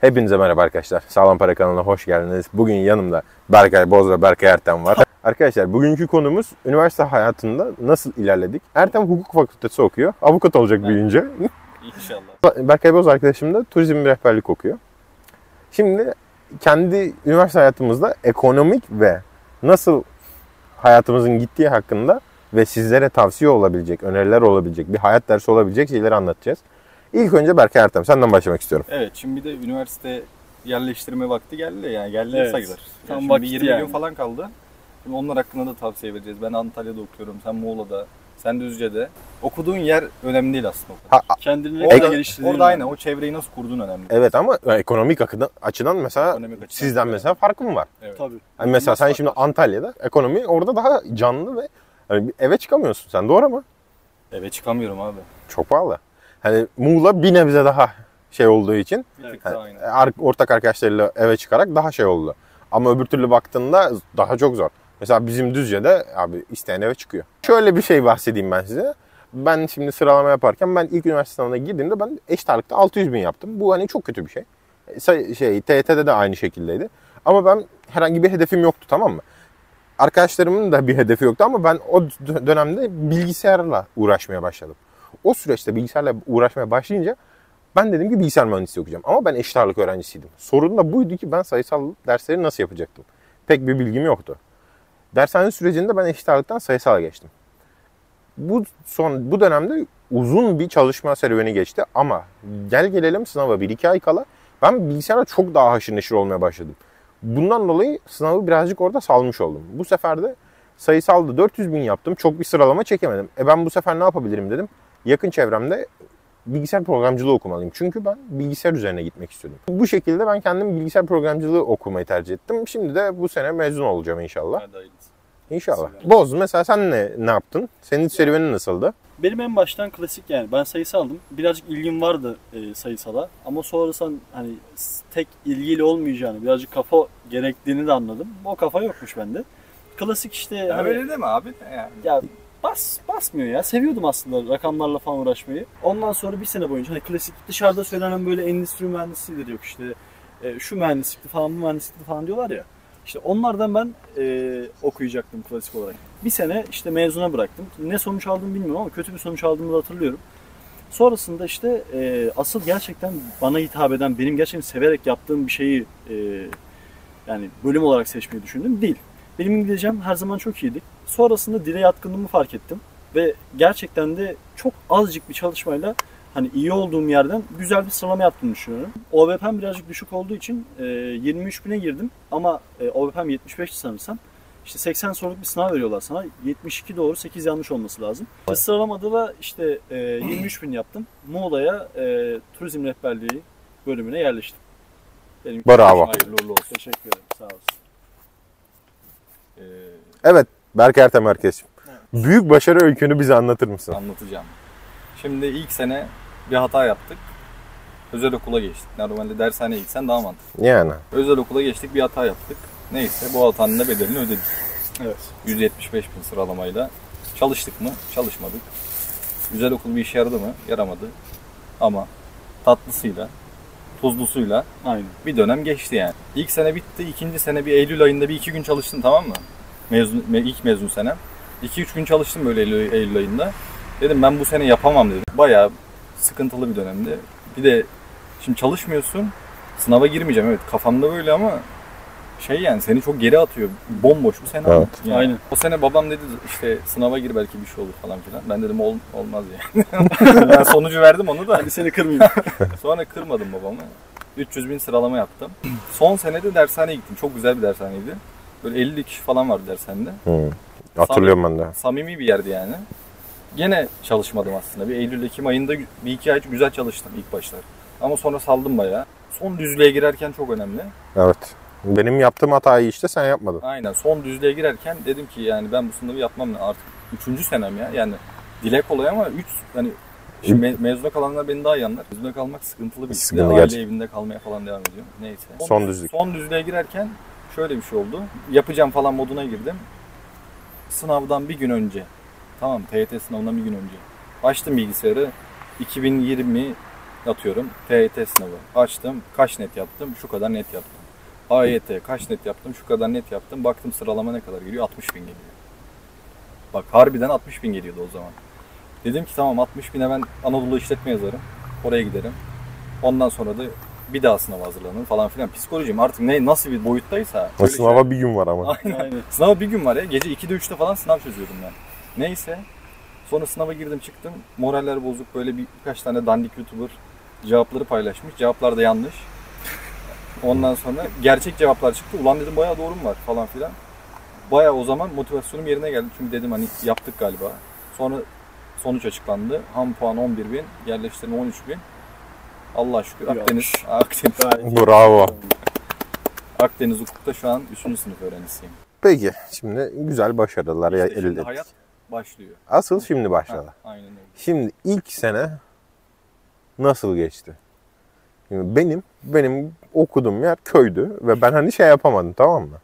Hepinize merhaba arkadaşlar. Sağlam Para kanalına hoş geldiniz. Bugün yanımda Berkay Boz ve Berkay Ertem var. Arkadaşlar bugünkü konumuz üniversite hayatında nasıl ilerledik? Ertem hukuk fakültesi okuyor. Avukat olacak büyüyünce. İnşallah. Berkay Boz arkadaşım da turizm rehberlik okuyor. Şimdi kendi üniversite hayatımızda ekonomik ve nasıl hayatımızın gittiği hakkında ve sizlere tavsiye olabilecek, öneriler olabilecek, bir hayat dersi olabilecek şeyleri anlatacağız. İlk önce Berkay Ertem, senden başlamak istiyorum. Evet, şimdi bir de üniversite yerleştirme vakti geldi yani. Geldi Evet. sayılır. Tam Yani vakti 20 yani. gün falan kaldı. Şimdi onlar hakkında da tavsiye vereceğiz. Ben Antalya'da okuyorum, sen Muğla'da, sen Düzce'de. Okuduğun yer önemli değil aslında o kadar. Kendini ne Orada, kadar geliştirdiğin orada aynı o çevreyi nasıl kurduğun önemli. Evet ama ekonomik açıdan mesela Ekonomik açıdan sizden evet. mesela farkım var. Evet. Tabii. Hani mesela sen şimdi Antalya'da ekonomi orada daha canlı ve hani eve çıkamıyorsun sen, doğru mu? Eve çıkamıyorum abi. Çok pahalı. Hani Muğla bir nebze daha şey olduğu için Bir tık Evet. daha aynı. ortak arkadaşlarıyla eve çıkarak daha şey oldu. Ama öbür türlü baktığında daha çok zor. Mesela bizim Düzce'de abi isteyen eve çıkıyor. Şöyle bir şey bahsedeyim ben size. Ben şimdi sıralama yaparken ben ilk üniversite sınavına girdiğimde ben eşit ağırlıkta 600.000 yaptım. Bu hani çok kötü bir şey. TYT'de de aynı şekildeydi. Ama ben herhangi bir hedefim yoktu, tamam mı? Arkadaşlarımın da bir hedefi yoktu ama ben o dönemde bilgisayarla uğraşmaya başladım. O süreçte bilgisayarla uğraşmaya başlayınca ben dedim ki bilgisayar mühendisliği okuyacağım. Ama ben eşit ağırlık öğrencisiydim. Sorun da buydu ki ben sayısal dersleri nasıl yapacaktım? Pek bir bilgim yoktu. Dershane sürecinde ben eşit ağırlıktan sayısala geçtim. Bu dönemde uzun bir çalışma serüveni geçti ama gel gelelim sınava 1-2 ay kala ben bilgisayarla çok daha haşır neşir olmaya başladım. Bundan dolayı sınavı birazcık orada salmış oldum. Bu sefer de sayısalda 400.000 yaptım. Çok bir sıralama çekemedim. Ben bu sefer ne yapabilirim dedim. Yakın çevremde bilgisayar programcılığı okumalıyım. Çünkü ben bilgisayar üzerine gitmek istiyordum. Bu şekilde ben kendim bilgisayar programcılığı okumayı tercih ettim. Şimdi de bu sene mezun olacağım inşallah. Hadi hayırlısı. İnşallah. Boz, mesela sen ne yaptın? Senin serüvenin nasıldı? Benim en baştan klasik yani. Ben sayısaldım. Birazcık ilgim vardı sayısala. Ama sonrasında hani tek ilgiyle olmayacağını, birazcık kafa gerektiğini de anladım. O kafa yokmuş bende. Klasik işte Ya hani, öyle deme abi. Yani. ya basmıyor ya. Seviyordum aslında rakamlarla falan uğraşmayı. Ondan sonra bir sene boyunca hani klasik dışarıda söylenen böyle endüstri mühendisliğidir, yok işte şu mühendislikti falan, bu mühendislikti falan diyorlar ya. İşte onlardan ben okuyacaktım klasik olarak. Bir sene işte mezuna bıraktım. Ne sonuç aldığımı bilmiyorum ama kötü bir sonuç aldığımı da hatırlıyorum. Sonrasında işte asıl gerçekten bana hitap eden, benim gerçekten severek yaptığım bir şeyi yani bölüm olarak seçmeyi düşündüm. Değil. Benim İngilizcem her zaman çok iyiydi. Sonrasında dile yatkınlığımı fark ettim. Ve gerçekten de çok azıcık bir çalışmayla hani iyi olduğum yerden güzel bir sıralama yaptığımı düşünüyorum. OBP'm birazcık düşük olduğu için 23.000'e girdim ama OBP'm 75 sanırsam. İşte 80 soruluk bir sınav veriyorlar sana. 72 doğru, 8 yanlış olması lazım. İşte sıralamada da işte 23.000 yaptım. Muğla'ya turizm rehberliği bölümüne yerleştim. Benim Bravo. Hayırlı uğurlu olsun. Teşekkür ederim. Sağ olsun. Evet, Berkay Ertem arkadaşım. Büyük başarı öykünü bize anlatır mısın? Anlatacağım. Şimdi ilk sene bir hata yaptık. Özel okula geçtik. Normalde dershaneye gitsen daha mantıklı. Yani. Özel okula geçtik, bir hata yaptık. Neyse bu hatanın da bedelini ödedik. Evet. 175.000 sıralamayla. Çalıştık mı? Çalışmadık. Güzel okul bir işe yaradı mı? Yaramadı. Ama tatlısıyla, tuzlusuyla Aynen. bir dönem geçti yani. İlk sene bitti. İkinci sene bir Eylül ayında 1-2 gün çalıştım, tamam mı? İlk mezun senem. 2-3 gün çalıştım böyle Eylül ayında. Dedim ben bu sene yapamam dedim. Bayağı sıkıntılı bir dönemdi. Bir de şimdi çalışmıyorsun. Sınava girmeyeceğim, evet kafamda böyle ama yani seni çok geri atıyor. Bomboş bir sene. Evet. Yani Aynen. o sene babam dedi işte sınava gir belki bir şey olur falan filan. Ben dedim olmaz yani. Ben sonucu verdim onu da. Hadi seni kırmayayım. Sonra kırmadım babamı. 300.000 sıralama yaptım. Son senede dershaneye gittim. Çok güzel bir dershaneydi. Böyle 50 kişi falan vardı dershanede. Hatırlıyorum ben de. Samimi bir yerdi yani. Gene çalışmadım aslında. Bir Eylül-Ekim ayında 1-2 ay güzel çalıştım ilk başlar. Ama sonra saldım bayağı. Son düzlüğe girerken çok önemli. Evet. Benim yaptığım hatayı işte sen yapmadın. Aynen. Son düzlüğe girerken dedim ki yani ben bu sınavı yapmam artık. 3. senem ya. Yani dile kolay ama hani şimdi mezuna kalanlar beni daha iyi anlar. Mezuna kalmak sıkıntılı bir iş. Sıkıntı Aile gerçekten. evinde kalmaya falan devam ediyorum. Neyse. Son düzlük. Son düzlüğe girerken şöyle bir şey oldu. Yapacağım falan moduna girdim. Sınavdan bir gün önce, tamam TYT sınavından bir gün önce açtım bilgisayarı. 2020 Atıyorum TYT sınavı açtım, kaç net yaptım, şu kadar net yaptım. AYT kaç net yaptım, şu kadar net yaptım. Baktım sıralama ne kadar geliyor? 60.000 geliyor. Bak harbiden 60.000 geliyordu o zaman. Dedim ki tamam 60.000'e ben Anadolu işletme yazarım. Oraya giderim. Ondan sonra da bir daha sınava hazırlanırım falan filan. Psikolojim artık nasıl bir boyuttaysa. O sınava bir gün var ama. Aynen. Sınava bir gün var ya. Gece 2'de 3'te falan sınav çözüyordum ben. Neyse. Sonra sınava girdim çıktım. Moraller bozuk. Böyle birkaç tane dandik YouTuber cevapları paylaşmış. Cevaplar da yanlış. Ondan sonra gerçek cevaplar çıktı. Ulan dedim bayağı doğru mu var falan filan. Bayağı o zaman motivasyonum yerine geldi. Çünkü dedim hani yaptık galiba. Sonra sonuç açıklandı. Ham puan 11.000, yerleştirme 13.000. Allah şükür Akdeniz Bravo. Akdeniz Hukuk'ta şu an 3. sınıf öğrencisiyim. Peki şimdi güzel başarılar İşte elde şimdi ettik. hayat başlıyor. Asıl şimdi başladı. Aynen öyle. Şimdi ilk sene nasıl geçti? Şimdi benim okuduğum yer köydü ve ben hani şey yapamadım, tamam mı?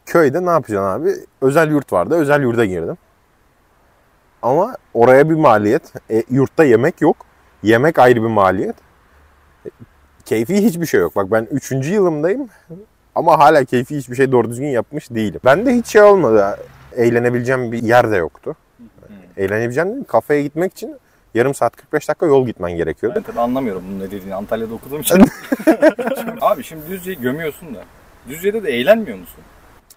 Köyde ne yapacaksın abi? Özel yurt vardı. Özel yurda girdim. Ama oraya bir maliyet. Yurtta yemek yok. Yemek ayrı bir maliyet. Keyfi hiçbir şey yok. Bak ben 3. yılımdayım. Ama hala keyfi hiçbir şey doğru düzgün yapmış değilim. Bende hiç şey olmadı. Eğlenebileceğim bir yer de yoktu. Eğlenebileceğim değil mi? Kafeye gitmek için yarım saat 45 dakika yol gitmen gerekiyordu. Ben tabii anlamıyorum bunun ne dediğini. Antalya'da okuduğum için. Abi şimdi Düzce'yi gömüyorsun da. Düzce'de de eğlenmiyor musun?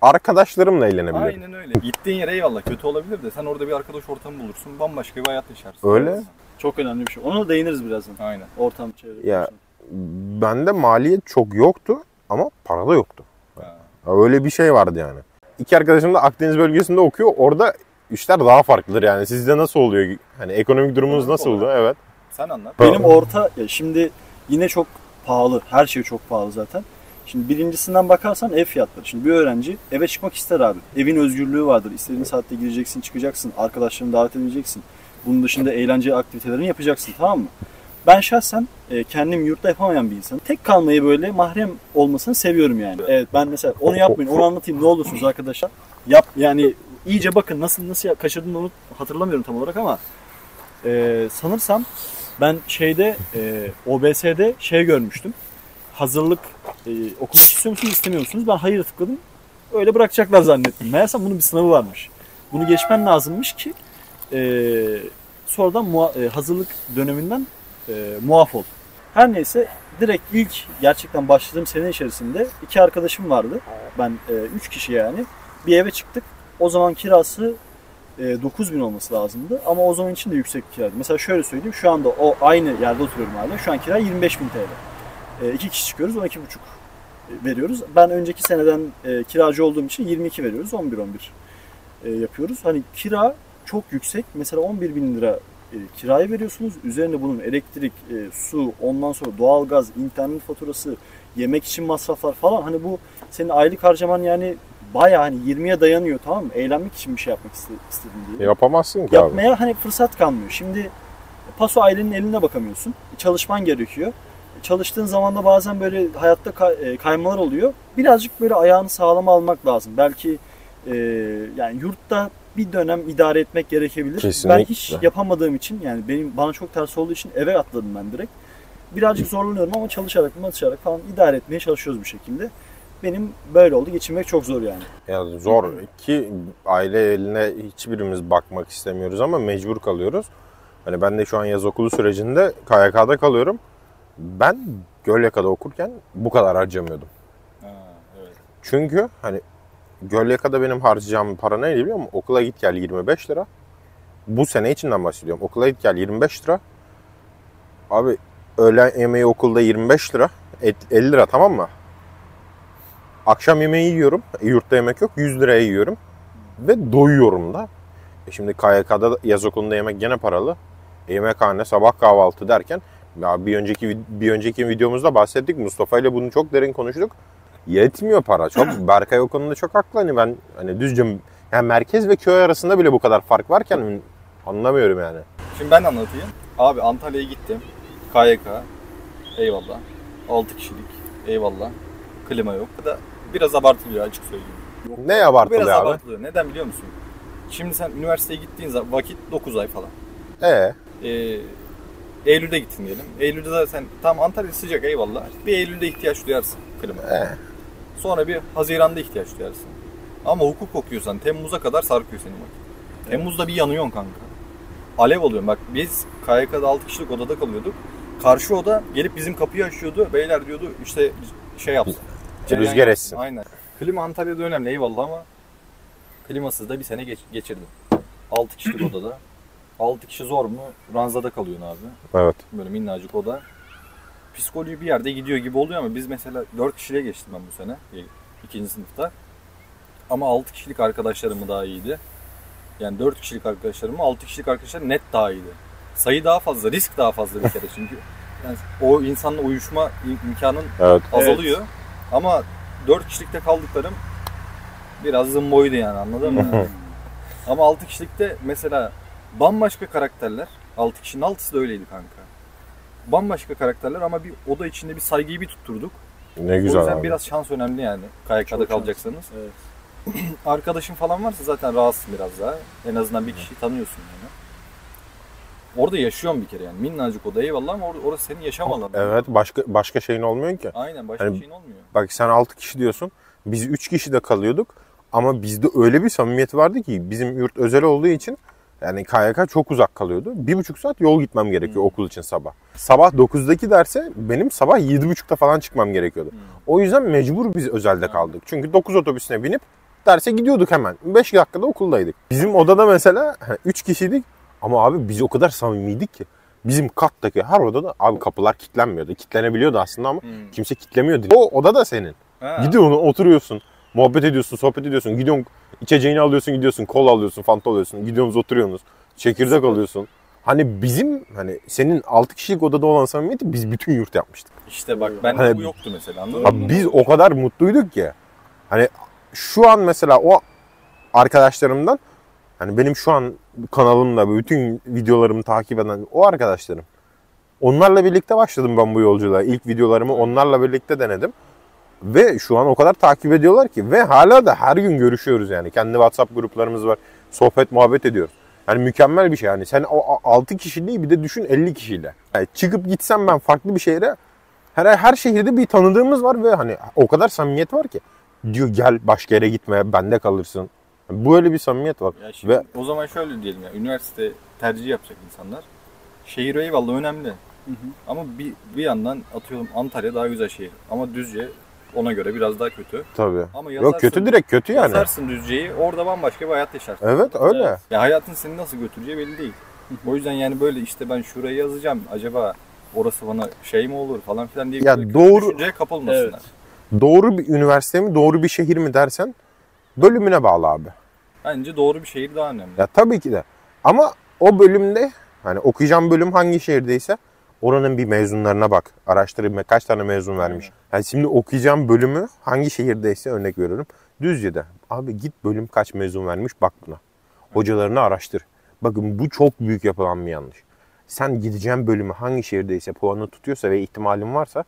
Arkadaşlarımla eğlenebilirim. Aynen öyle. Gittiğin yer eyvallah kötü olabilir de sen orada bir arkadaş ortamı bulursun. Bambaşka bir hayat yaşarsın. Öyle. Çok önemli bir şey. Ona da değiniriz birazdan. Aynen. Ortam çevre. Ya bende maliyet çok yoktu ama para da yoktu. Ha. Öyle bir şey vardı yani. İki arkadaşım da Akdeniz bölgesinde okuyor. Orada işler daha farklıdır yani. Sizde nasıl oluyor? Hani ekonomik durumunuz Ekonomik nasıldı? olarak. Evet. Sen anlat. Benim orta, ya şimdi yine çok pahalı. Her şey çok pahalı zaten. Şimdi birincisinden bakarsan ev fiyatları. Şimdi bir öğrenci eve çıkmak ister abi. Evin özgürlüğü vardır. İstediğin saatte gireceksin, çıkacaksın. Arkadaşlarını davet edeceksin. Bunun dışında eğlence aktivitelerini yapacaksın, tamam mı? Ben şahsen kendim yurtta yapamayan bir insanım. Tek kalmayı böyle mahrem olmasını seviyorum yani. Evet, ben mesela onu yapmayın, onu anlatayım ne olursunuz arkadaşlar. Yap yani, iyice bakın nasıl kaçırdığımı onu hatırlamıyorum tam olarak ama sanırsam ben OBS'de görmüştüm. Hazırlık okumak istiyor musunuz, istemiyor musunuz? Ben hayır tıkladım. Öyle bırakacaklar zannettim. Meğersem bunun bir sınavı varmış. Bunu geçmen lazımmış ki sonradan hazırlık döneminden muaf ol. Her neyse direkt ilk gerçekten başladığım sene içerisinde 2 arkadaşım vardı. Ben 3 kişi yani. Bir eve çıktık. O zaman kirası 9.000 olması lazımdı. Ama o zaman için de yüksek bir kiraydı. Mesela şöyle söyleyeyim. Şu anda o aynı yerde oturuyorum hala. Şu an kira 25.000 TL. 2 kişi çıkıyoruz. 12.5 veriyoruz. Ben önceki seneden kiracı olduğum için 22 veriyoruz. 11 yapıyoruz. Hani kira çok yüksek. Mesela 11.000 lira kiraya veriyorsunuz. Üzerine bunun elektrik, su, ondan sonra doğalgaz, internet faturası, yemek için masraflar falan. Hani bu senin aylık harcaman yani bayağı hani 20'ye dayanıyor, tamam mı? Eğlenmek için bir şey yapmak istedim diye. Yapamazsın ki Yapmaya abi. hani fırsat kalmıyor. Şimdi paso ailenin eline bakamıyorsun. Çalışman gerekiyor. Çalıştığın zaman da bazen böyle hayatta kaymalar oluyor. Birazcık böyle ayağını sağlam almak lazım. Belki yani yurtta bir dönem idare etmek gerekebilir. Kesinlikle. Ben hiç yapamadığım için yani bana çok ters olduğu için eve atladım ben direkt. Birazcık zorlanıyorum ama çalışarak falan idare etmeye çalışıyoruz bir şekilde. Benim böyle oldu. Geçinmek çok zor yani. Ya zor ki aile eline hiçbirimiz bakmak istemiyoruz ama mecbur kalıyoruz. Hani ben de şu an yaz okulu sürecinde KYK'da kalıyorum. Ben Gölyaka'da okurken bu kadar harcamıyordum. Evet. Çünkü hani Gölyaka'da benim harcayacağım para neydi biliyor musun? Okula git gel 25 lira. Bu sene içinden bahsediyorum. Okula git gel 25 lira. Abi öğlen yemeği okulda 25 lira. 50 lira, tamam mı? Akşam yemeği yiyorum. Yurtta yemek yok. 100 liraya yiyorum. Ve doyuyorum da. Şimdi KYK'da yaz okulunda yemek gene paralı. Yemekhane, sabah kahvaltı derken ya bir önceki videomuzda bahsettik. Mustafa ile bunu çok derin konuştuk. Yetmiyor para. Çok Berkay o konuda çok haklı. Hani ben hani düzce yani merkez ve köy arasında bile bu kadar fark varken anlamıyorum yani. Şimdi ben anlatayım. Abi Antalya'ya gittim. KYK. Eyvallah. 6 kişilik. Eyvallah. Klima yok. Bu da biraz abartılıyor, açık söyleyeyim. Ne abartılı Biraz abi? abartılıyor. Neden biliyor musun? Şimdi sen üniversiteye gittiğin zaman vakit 9 ay falan. Eylül'de gittin diyelim. Eylül'de zaten tam Antalya sıcak eyvallah. Bir Eylül'de ihtiyaç duyarsın klima. Sonra bir Haziran'da ihtiyaç duyarsın. Ama hukuk okuyorsan Temmuz'a kadar sarkıyor senin vakit. Temmuz'da bir yanıyorsun kanka. Alev oluyor. Bak biz KYK'da 6 kişilik odada kalıyorduk. Karşı oda gelip bizim kapıyı açıyordu. Beyler diyordu işte şey yapsın. Rüzgar etsin. Aynen. Klima Antalya'da önemli eyvallah ama klimasız da bir sene geçirdim. 6 kişilik odada. 6 kişi zor mu? Ranzada kalıyorsun abi. Evet. Böyle minnacık oda. Psikoloji bir yerde gidiyor gibi oluyor ama biz mesela 4 kişiliğe geçtim ben bu sene. 2. sınıfta. Ama 6 kişilik arkadaşlarım daha iyiydi. Yani 4 kişilik arkadaşlarım 6 kişilik arkadaşlar net daha iyiydi. Sayı daha fazla, risk daha fazla bir kere çünkü. Yani o insanla uyuşma imkanın azalıyor. Evet. Ama 4 kişilikte kaldıklarım biraz zımboydu yani, anladın mı? Ama 6 kişilikte mesela bambaşka karakterler. 6 kişinin 6'sı da öyleydi kanka. Bambaşka karakterler ama bir oda içinde bir saygıyı bir tutturduk. Ne güzel. O yüzden abi biraz şans önemli yani KYK'da kalacaksanız. Evet. Arkadaşın falan varsa zaten rahatsın biraz daha. En azından bir kişiyi tanıyorsun yani. Orada yaşıyorsun bir kere yani. Minnacık oda eyvallah ama orası senin yaşam alanın. Evet, başka şeyin olmuyor ki. Aynen, başka hani, şeyin olmuyor. Bak sen 6 kişi diyorsun. Biz 3 kişi de kalıyorduk. Ama bizde öyle bir samimiyet vardı ki bizim yurt özel olduğu için yani KYK çok uzak kalıyordu. 1,5 saat yol gitmem gerekiyor okul için sabah. Sabah 9'daki derse benim sabah 7.30'da falan çıkmam gerekiyordu. O yüzden mecbur biz özelde kaldık. Çünkü 9 otobüsüne binip derse gidiyorduk hemen. 5 dakikada okuldaydık. Bizim odada mesela 3 kişiydik ama abi biz o kadar samimiydik ki. Bizim kattaki her odada abi kapılar kilitlenmiyordu. Kilitlenebiliyordu aslında ama kimse kilitlemiyordu. O oda da senin. Gidiyorsun, oturuyorsun, muhabbet ediyorsun, sohbet ediyorsun. Gidiyorsun, içeceğini alıyorsun, gidiyorsun, kola alıyorsun, fanta alıyorsun. Gidiyorsunuz, oturuyorsunuz. Çekirdek alıyorsun. Hani bizim senin 6 kişilik odada olan samimiyeti biz bütün yurt yapmıştık. İşte bak bende bu yoktu mesela, anladın mı? Biz o kadar mutluyduk ki. Hani şu an mesela o arkadaşlarımdan benim şu an kanalımda bütün videolarımı takip eden o arkadaşlarım. Onlarla birlikte başladım ben bu yolculuğa. İlk videolarımı onlarla birlikte denedim. Ve şu an o kadar takip ediyorlar ki. Ve hala da her gün görüşüyoruz yani. Kendi WhatsApp gruplarımız var. Sohbet, muhabbet ediyoruz. Yani mükemmel bir şey yani. Sen o 6 kişiliği bir de düşün 50 kişiyle. Yani çıkıp gitsem ben farklı bir şehre, her şehirde bir tanıdığımız var ve o kadar samimiyet var ki. Diyor gel başka yere gitme, bende kalırsın. Böyle bir samimiyet var. Ya şimdi, o zaman şöyle diyelim ya, üniversite tercihi yapacak insanlar. Şehir eyvallah önemli. Ama bir yandan atıyorum Antalya daha güzel şehir. Ama Düzce ona göre biraz daha kötü. Tabii. Ama yok kötü, direkt kötü yani. Yazarsın Düzce'yi, orada bambaşka bir hayat yaşarsın. Evet öyle. Ya hayatın seni nasıl götüreceği belli değil. O yüzden yani böyle işte ben şurayı yazacağım, acaba orası bana şey mi olur falan filan diye ya doğru düşünceye kapılmasınlar. Evet. Doğru bir üniversite mi, doğru bir şehir mi dersen bölümüne bağlı abi. Bence doğru bir şehir daha önemli. Ya tabii ki de. Ama o bölümde okuyacağım bölüm hangi şehirdeyse oranın bir mezunlarına bak. Araştırayım kaç tane mezun vermiş. Yani şimdi okuyacağım bölümü hangi şehirdeyse örnek veriyorum. Düzce'de. Abi git bölüm kaç mezun vermiş bak buna. Hocalarını araştır. Bakın bu çok büyük yapılan bir yanlış. Sen gideceğin bölümü hangi şehirdeyse puanı tutuyorsa ve ihtimalin varsa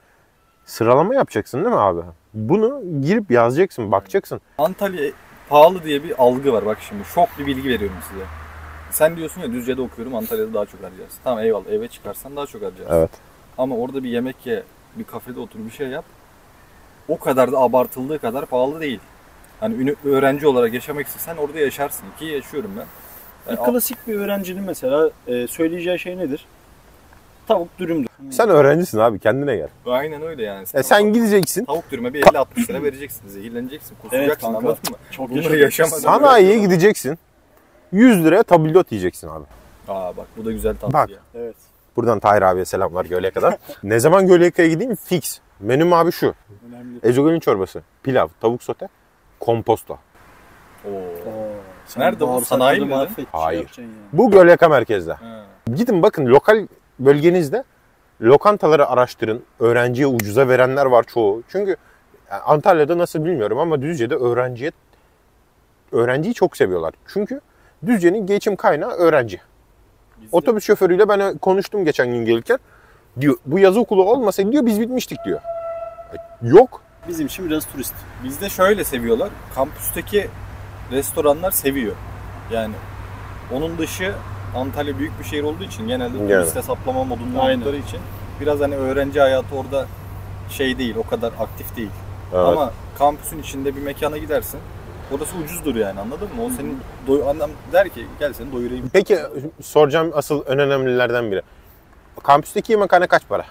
sıralama yapacaksın değil mi abi? Bunu girip yazacaksın, bakacaksın. Antalya pahalı diye bir algı var bak şimdi. Şok bir bilgi veriyorum size. Sen diyorsun ya Düzce'de okuyorum, Antalya'da daha çok harcarsın. Tamam eyvallah, eve çıkarsan daha çok harcarsın. Evet. Ama orada bir yemek ye, bir kafede otur, bir şey yap. O kadar da abartıldığı kadar pahalı değil. Hani öğrenci olarak yaşamak istersen orada yaşarsın ki yaşıyorum ben. Yani klasik bir öğrencinin mesela söyleyeceği şey nedir? Tavuk dürümdür. Sen öğrencisin abi, kendine gel. Aynen öyle yani. Sen gideceksin. Tavuk dürüme bir 50-60 lira vereceksin. Zehirleneceksin, kusacaksın, evet, anladın mı? Çok bunları yaşamadın. Sanayiye gideceksin. 100 liraya tabildot yiyeceksin abi. Aa bak bu da güzel tavsiye. Bak. Evet. Buradan Tahir abiye selamlar Gölyaka'dan. Ne zaman Gölyaka'ya gideyim fix. Menüm abi şu. Önemli. Ezogelin çorbası, pilav, tavuk sote, komposto. Nerede bu? Sanayi mi? Hayır. Bu Gölyaka merkezde. Gidin bakın lokal bölgenizde lokantaları araştırın. Öğrenciye ucuza verenler var çoğu. Çünkü Antalya'da nasıl bilmiyorum ama Düzce'de öğrenciyi çok seviyorlar. Çünkü Düzce'nin geçim kaynağı öğrenci. Otobüs şoförüyle ben konuştum geçen gün gelirken. Diyor bu yaz okulu olmasaydı diyor biz bitmiştik diyor. Yok. Bizim için biraz turist. Bizde şöyle seviyorlar. Kampüsteki restoranlar seviyor. Yani onun dışı Antalya büyük bir şehir olduğu için genelde Yani. turist hesaplama modunda Aynen. oldukları için biraz hani öğrenci hayatı orada şey değil, o kadar aktif değil. Evet. Ama kampüsün içinde bir mekana gidersin. Orası ucuzdur yani, anladın mı? O senin adam der ki gel seni doyurayım. Peki soracağım asıl en önemlilerden biri. Kampüsteki yemekhane kaç para?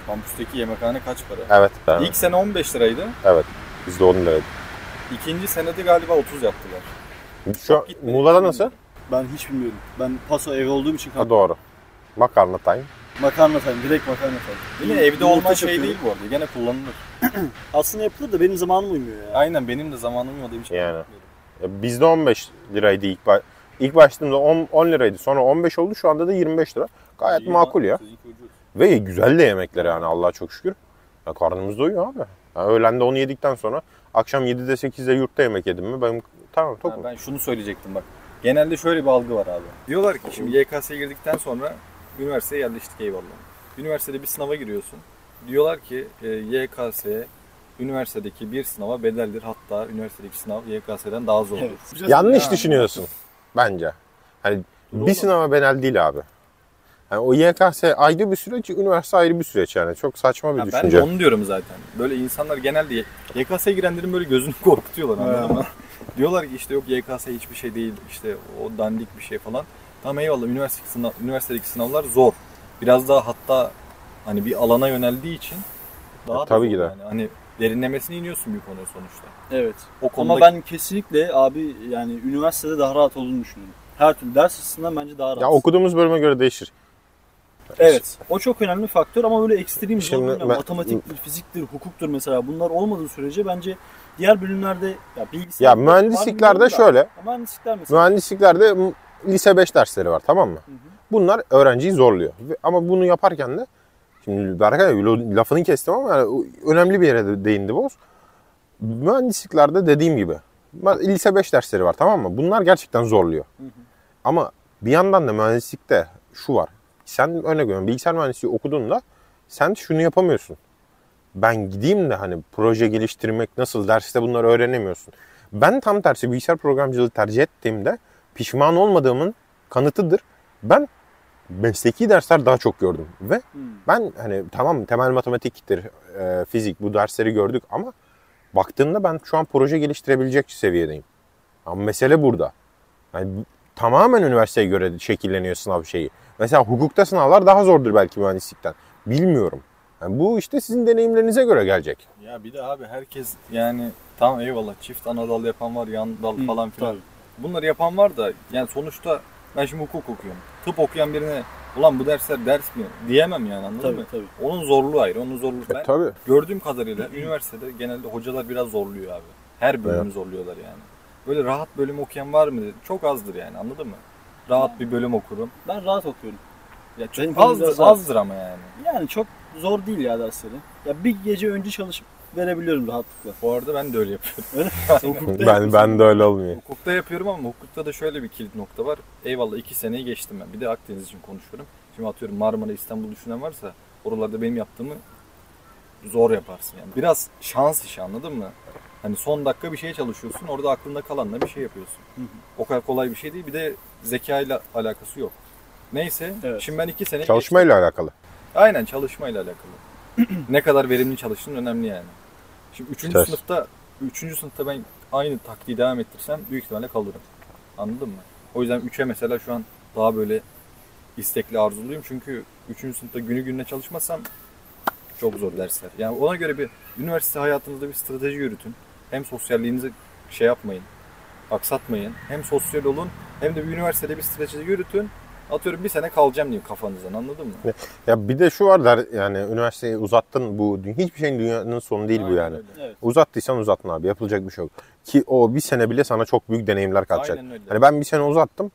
Kampüsteki yemekhane kaç para? Evet. İlk sene 15 liraydı. Evet. Bizde 10 liraydı. İkinci senede galiba 30 yaptılar. Şu an Gitmedi, Muğla'da hiç nasıl? bilmiyorum. Ben hiç bilmiyorum. Ben paso ev olduğum için Ha doğru. Makarna time. makarna time, direkt makarna time. Yine evde Yumurta olma şey çakıyorum. değil bu arada. Gene kullanılır. Aslında yapılır da benim zamanım uymuyor ya. Aynen, benim de zamanım yok demiş. Yani. Bizde 15 liraydı ilk başladığımda 10 liraydı. Sonra 15 oldu. Şu anda da 25 lira. Gayet makul ya. Ve güzel de yemekler yani, Allah'a çok şükür. Ya karnımız doyuyor abi. Ya öğlende onu yedikten sonra akşam 7'de 8'de yurtta yemek yedim mi benim tamam tokum. Ben şunu söyleyecektim bak. Genelde şöyle bir algı var abi. Diyorlar ki şimdi YKS'ye girdikten sonra üniversiteye yerleştik, eyvallah. Üniversitede bir sınava giriyorsun. Diyorlar ki YKS üniversitedeki bir sınava bedeldir. Hatta üniversitedeki sınav YKS'den daha zordur. Evet. Yanlış düşünüyorsun bence. Hani Doğru. bir sınava bedel değil abi. Yani o YKS ayrı bir süreç, üniversite ayrı bir süreç yani. Çok saçma bir Ya ben düşünce. de onu diyorum zaten. Böyle insanlar genelde YKS'ye girenlerin böyle gözünü korkutuyorlar, anladın mı? Diyorlar ki işte yok YKS hiçbir şey değil, işte o dandik bir şey falan. Tamam eyvallah, üniversitedeki sınavlar zor. Biraz daha hatta hani bir alana yöneldiği için daha da tabii zor ki de. yani. Hani derinlemesine iniyorsun bir konuya sonuçta. Evet. O konuda Ama ben kesinlikle abi yani üniversitede daha rahat olduğunu düşünüyorum. Her türlü ders açısından bence daha rahat. Ya okuduğumuz bölüme göre değişir. Evet. O çok önemli bir faktör ama böyle ekstrem zor Şimdi bölümler, ben- matematiktir, fiziktir, hukuktur mesela bunlar olmadığı sürece bence diğer bölümlerde ya bilgisayar... Ya mühendisliklerde şöyle. Ya mühendislikler mesela. Mühendisliklerde lise 5 dersleri var, tamam mı? Bunlar öğrenciyi zorluyor. Ama bunu yaparken de şimdi Berkay lafını kestim ama yani önemli bir yere de değindi Boz. Mühendisliklerde dediğim gibi lise 5 dersleri var, tamam mı? Bunlar gerçekten zorluyor. Ama bir yandan da mühendislikte şu var. Sen örnek veriyorum bilgisayar mühendisliği okuduğunda sen şunu yapamıyorsun. Ben gideyim de hani proje geliştirmek nasıl, derste bunları öğrenemiyorsun. Ben tam tersi bilgisayar programcılığı tercih ettiğimde pişman olmadığımın kanıtıdır. Ben mesleki dersler daha çok gördüm ve ben hani tamam temel matematiktir, fizik bu dersleri gördük ama baktığımda ben şu an proje geliştirebilecek seviyedeyim. Ama mesele burada. Yani tamamen üniversiteye göre şekilleniyor sınav şeyi. Mesela hukukta sınavlar daha zordur belki mühendislikten. Bilmiyorum. Yani bu işte sizin deneyimlerinize göre gelecek. Ya bir de abi herkes yani tamam eyvallah çift ana dal yapan var, yan dal falan filan. tabii. Bunları yapan var da yani sonuçta ben şimdi hukuk okuyorum. Tıp okuyan birine ulan bu dersler ders mi diyemem yani, anladın Tabii mı? tabii. Onun zorluğu ayrı, onun zorluğu. Ben Tabii. gördüğüm kadarıyla üniversitede genelde hocalar biraz zorluyor abi. Her bölümü zorluyorlar yani. Böyle rahat bölüm okuyan var mı? Çok azdır yani, anladın mı? Rahat bir bölüm okurum. Ben rahat okuyorum. Ya Benim çok biraz azdır, rahat. azdır ama yani. Yani çok zor değil ya dersleri. Ya bir gece önce çalışıp verebiliyorum rahatlıkla. Bu arada ben de öyle yapıyorum. Öyle. Ben de öyle olmuyor. Hukukta yapıyorum ama hukukta da şöyle bir kilit nokta var. Eyvallah 2 seneyi geçtim ben. Bir de Akdeniz için konuşuyorum. Şimdi atıyorum Marmara, İstanbul düşünen varsa oralarda benim yaptığımı zor yaparsın yani. Biraz şans işi, anladın mı? Hani son dakika bir şeye çalışıyorsun. Orada aklında kalanla bir şey yapıyorsun. O kadar kolay bir şey değil. Bir de zekayla alakası yok. Neyse. Evet. Şimdi ben 2 sene Çalışmayla alakalı. Aynen, çalışmayla alakalı. Ne kadar verimli çalıştığın önemli yani. Şimdi 3. Evet. sınıfta ben aynı taktiği devam ettirsem büyük ihtimalle kalırım. Anladın mı? O yüzden 3'e mesela şu an daha böyle istekli, arzuluyum. Çünkü 3. sınıfta günü gününe çalışmazsam çok zor dersler. Yani ona göre bir üniversite hayatınızda bir strateji yürütün. Hem sosyalliğinizi şey yapmayın, aksatmayın. Hem sosyal olun hem de bir üniversitede bir strateji yürütün. Atıyorum bir sene kalacağım diyeyim kafanızdan, anladın mı? Ya bir de şu var der yani üniversiteyi uzattın, bu hiçbir şeyin dünyanın sonu değil bu Aynen yani. öyle. Evet. Uzattıysan uzattın abi, yapılacak bir şey yok. Ki o bir sene bile sana çok büyük deneyimler katacak. Aynen öyle. Hani ben bir sene uzattım.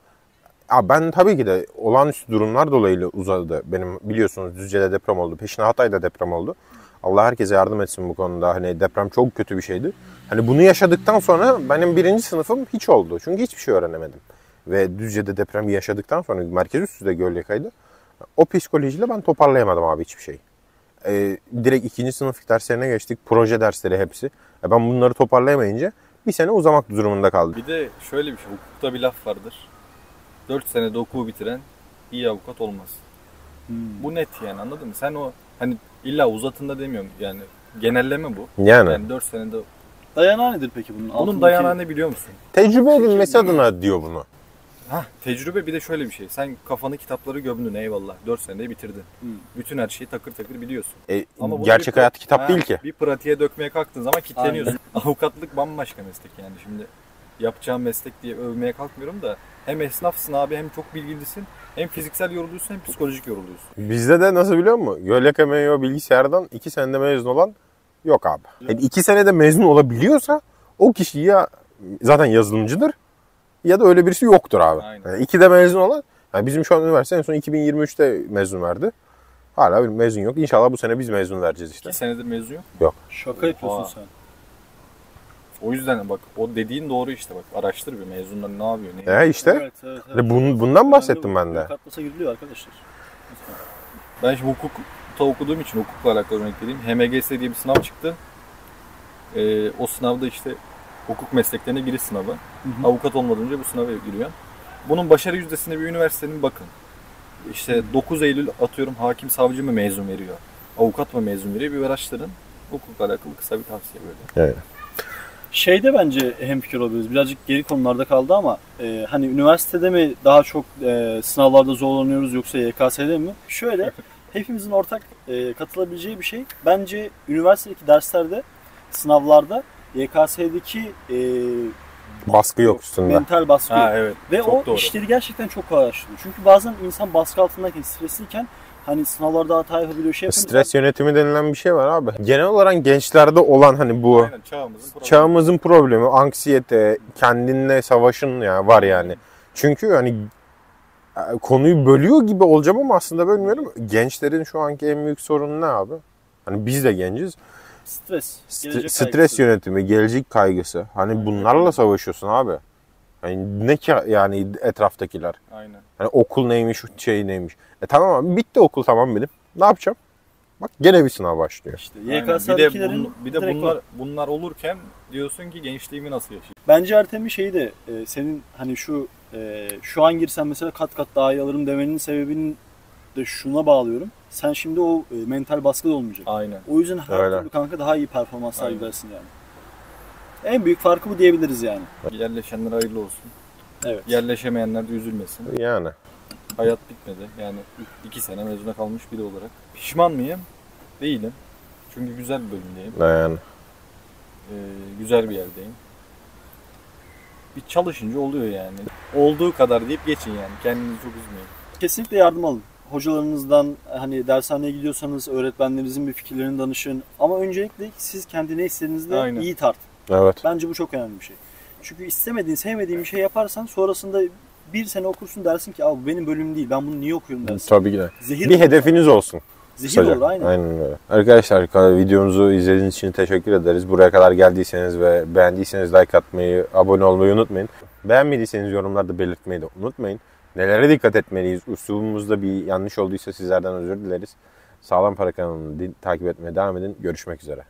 Abi ben tabii ki de olağanüstü durumlar dolayı uzadı. Benim biliyorsunuz Düzce'de deprem oldu. Peşine Hatay'da deprem oldu. Allah herkese yardım etsin bu konuda. Hani deprem çok kötü bir şeydi. Hani bunu yaşadıktan sonra benim 1. sınıfım hiç oldu. Çünkü hiçbir şey öğrenemedim. Ve Düzce'de depremi yaşadıktan sonra merkez üstü de Gölyaka'ydı. O psikolojiyle ben toparlayamadım abi hiçbir şey. Direkt 2. sınıf derslerine geçtik. Proje dersleri hepsi. Ben bunları toparlayamayınca bir sene uzamak durumunda kaldım. Bir de şöyle bir şey, hukukta bir laf vardır. 4 senede okulu bitiren iyi avukat olmaz. Bu net yani, anladın mı? Sen o hani illa uzatın da demiyorum yani, genelleme bu. Yani 4 senede. Dayanağı nedir peki bunun? Bunun dayanağı ne biliyor musun? tecrübe edinmesi adına diyor bunu. Tecrübe, bir de şöyle bir şey. Sen kafanı kitapları gömdün, eyvallah. 4 senede bitirdin. Bütün her şeyi takır takır biliyorsun. Ama bunu Gerçek hayat kitap değil ki. Bir pratiğe dökmeye kalktığın zaman kilitleniyorsun. Avukatlık bambaşka meslek yani. Şimdi yapacağım meslek diye övmeye kalkmıyorum da, hem esnafsın abi, hem çok bilgilisin, hem fiziksel yoruluyorsun, hem psikolojik yoruluyorsun. Bizde de nasıl biliyor musun? YLKMYO bilgisayardan 2 senede mezun olan yok abi. Yani 2 senede mezun olabiliyorsa o kişi ya zaten yazılımcıdır ya da öyle birisi yoktur abi. Aynen. Yani 2'de mezun olan, yani bizim şu an üniversite en son 2023'te mezun verdi. Hala bir mezun yok. İnşallah bu sene biz mezun vereceğiz işte. 2 senedir mezun yok. Şaka yapıyorsun sen. O yüzden bak, o dediğin doğru işte, bak araştır bir, mezunlar ne yapıyor, ne İşte. Evet. Bundan bahsettim ben de. Katlasa giriliyor arkadaşlar. Ben şimdi hukukta okuduğum için hukukla alakalı örnek vereyim. HMGS diye bir sınav çıktı. O sınavda işte hukuk mesleklerine giriş sınavı. Avukat olmadan önce bu sınava giriyor. Bunun başarı yüzdesine bir üniversitenin bakın. İşte 9 Eylül atıyorum, hakim savcı mı mezun veriyor, avukat mı mezun veriyor, bir araştırın. Hukukla alakalı kısa bir tavsiye böyle. Evet. Şeyde bence hemfikir olabiliriz. Birazcık geri konularda kaldı ama hani üniversitede mi daha çok sınavlarda zorlanıyoruz yoksa YKS'de mi? Şöyle, hepimizin ortak katılabileceği bir şey. Bence üniversitedeki derslerde, sınavlarda YKS'deki Baskı yok üstünde. mental baskı yok. Evet. Ve çok o doğru. işleri gerçekten çok kolaylaştırıyor. Çünkü bazen insan baskı altındayken, stresliyken hani sınavlarda hata yapabiliyor, şey yapabiliyor. Stres yönetimi denilen bir şey var abi. Genel olarak gençlerde olan hani bu Aynen, çağımızın problemi, anksiyete, kendinle savaşın ya var yani. Çünkü hani konuyu bölüyor gibi olacağım ama aslında bölmüyorum. Gençlerin şu anki en büyük sorunu ne abi? Hani biz de genciz. Stres. Gelecek Stres kaygısı. yönetimi, gelecek kaygısı. Hani bunlarla savaşıyorsun abi. Yani ne ki yani etraftakiler. Aynen. Hani okul neymiş, şey neymiş. Tamam abi, bitti okul, tamam benim. Ne yapacağım? Bak gene bir sınav başlıyor. İşte Aynen. YKS'dekilerin Bir de direkt bunlar olurken diyorsun ki gençliğimi nasıl yaşayayım? bence Ertem'in şeyi de senin hani şu an girsen mesela kat kat daha iyi alırım demenin sebebini de şuna bağlıyorum. Sen şimdi o mental baskı da olmayacak. Aynen. O yüzden her Öyle. türlü kanka daha iyi performanslar Aynen. gidersin yani. En büyük farkı bu diyebiliriz yani. Yerleşenler hayırlı olsun. Evet. Yerleşemeyenler de üzülmesin. Yani. Hayat bitmedi. Yani 2 sene mezuna kalmış biri olarak. Pişman mıyım? Değilim. Çünkü güzel bir bölümdeyim. Yani. Güzel bir yerdeyim. Bir çalışınca oluyor yani. Olduğu kadar deyip geçin yani. Kendinizi çok üzmeyin. Kesinlikle yardım alın. Hocalarınızdan, hani dershaneye gidiyorsanız öğretmenlerinizin bir fikirlerini danışın. Ama öncelikle siz kendi ne istediğinizde Aynen. iyi tartın. Evet. Bence bu çok önemli bir şey. Çünkü istemediğin, sevmediğin bir şey yaparsan sonrasında bir sene okursun, dersin ki abi bu benim bölümüm değil, ben bunu niye okuyorum dersin. Tabii ki de. Zehir Bir olur. hedefiniz olsun. Zehir Kısaca. olur aynen. Aynen öyle. Arkadaşlar, videomuzu izlediğiniz için teşekkür ederiz. Buraya kadar geldiyseniz ve beğendiyseniz like atmayı, abone olmayı unutmayın. Beğenmediyseniz yorumlarda belirtmeyi de unutmayın. Nelere dikkat etmeliyiz? Üslubumuzda bir yanlış olduysa sizlerden özür dileriz. Sağlam Para kanalını takip etmeye devam edin. Görüşmek üzere.